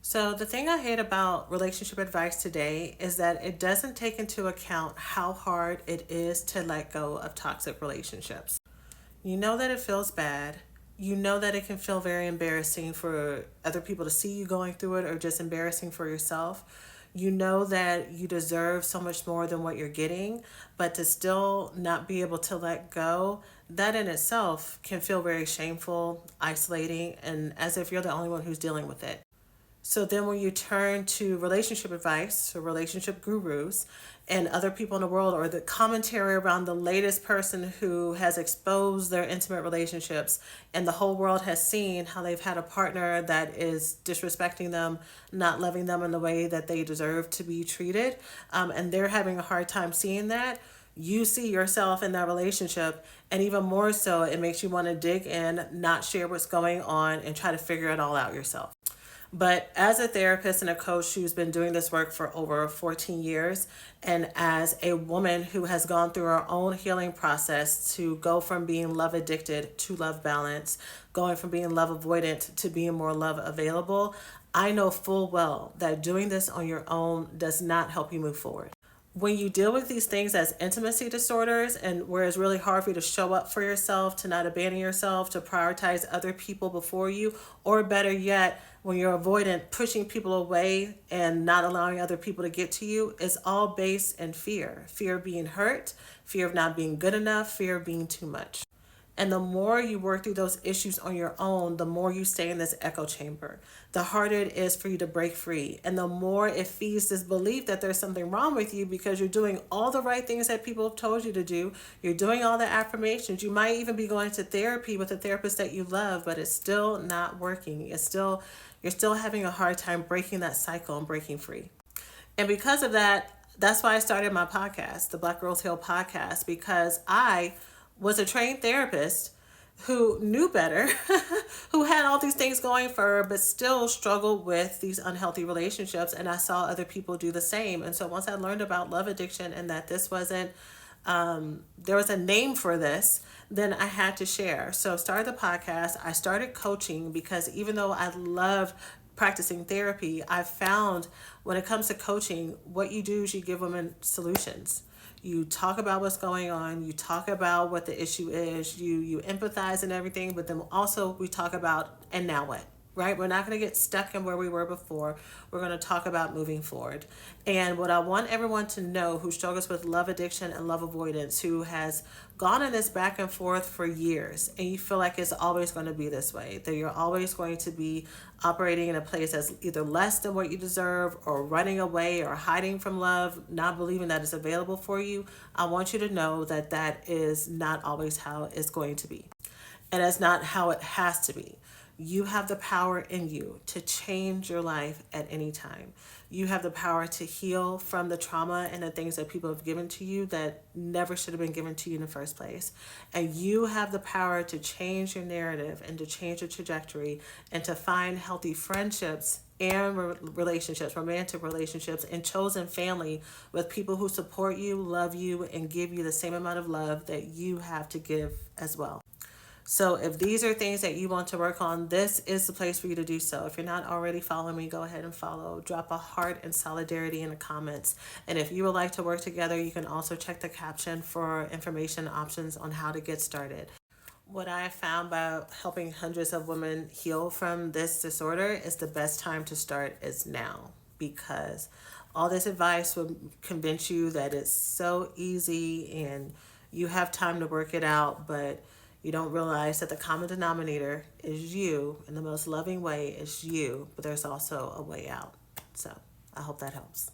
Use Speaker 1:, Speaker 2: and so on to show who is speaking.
Speaker 1: So, the thing I hate about relationship advice today is that it doesn't take into account how hard it is to let go of toxic relationships. You know that it feels bad. You know that it can feel very embarrassing for other people to see you going through it or just embarrassing for yourself. You know that you deserve so much more than what you're getting, but to still not be able to let go, that in itself can feel very shameful, isolating, and as if you're the only one who's dealing with it. So then when you turn to relationship advice or relationship gurus and other people in the world or the commentary around the latest person who has exposed their intimate relationships and the whole world has seen how they've had a partner that is disrespecting them, not loving them in the way that they deserve to be treated, and they're having a hard time seeing that, you see yourself in that relationship, and even more so it makes you want to dig in, not share what's going on, and try to figure it all out yourself. But as a therapist and a coach who's been doing this work for over 14 years, and as a woman who has gone through her own healing process to go from being love addicted to love balance, going from being love avoidant to being more love available, I know full well that doing this on your own does not help you move forward. When you deal with these things as intimacy disorders and where it's really hard for you to show up for yourself, to not abandon yourself, to prioritize other people before you, or better yet, when you're avoidant, pushing people away and not allowing other people to get to you, it's all based in fear. Fear of being hurt, fear of not being good enough, fear of being too much. And the more you work through those issues on your own, the more you stay in this echo chamber, the harder it is for you to break free. And the more it feeds this belief that there's something wrong with you because you're doing all the right things that people have told you to do. You're doing all the affirmations. You might even be going to therapy with a therapist that you love, but it's still not working. You're still having a hard time breaking that cycle and breaking free. And because of that, that's why I started my podcast, the Black Girls Heal podcast, because I was a trained therapist who knew better, who had all these things going for her, but still struggled with these unhealthy relationships. And I saw other people do the same. And so once I learned about love addiction and that this wasn't, there was a name for this, then I had to share. So I started the podcast. I started coaching because even though I love practicing therapy, I found when it comes to coaching, what you do is you give women solutions. You talk about what's going on, you talk about what the issue is, you empathize and everything, but then also we talk about, and now what? Right? We're not going to get stuck in where we were before. We're going to talk about moving forward. And what I want everyone to know who struggles with love addiction and love avoidance, who has gone in this back and forth for years, and you feel like it's always going to be this way, that you're always going to be operating in a place that's either less than what you deserve or running away or hiding from love, not believing that it's available for you, I want you to know that that is not always how it's going to be. And it's not how it has to be. You have the power in you to change your life at any time. You have the power to heal from the trauma and the things that people have given to you that never should have been given to you in the first place. And you have the power to change your narrative and to change your trajectory and to find healthy friendships and relationships, romantic relationships, and chosen family with people who support you, love you, and give you the same amount of love that you have to give as well. So if these are things that you want to work on, this is the place for you to do so. If you're not already following me, go ahead and follow. Drop a heart and solidarity in the comments. And if you would like to work together, you can also check the caption for information options on how to get started. What I found by helping hundreds of women heal from this disorder is the best time to start is now, because all this advice will convince you that it's so easy and you have time to work it out, but you don't realize that the common denominator is you, and the most loving way is you, but there's also a way out. So I hope that helps.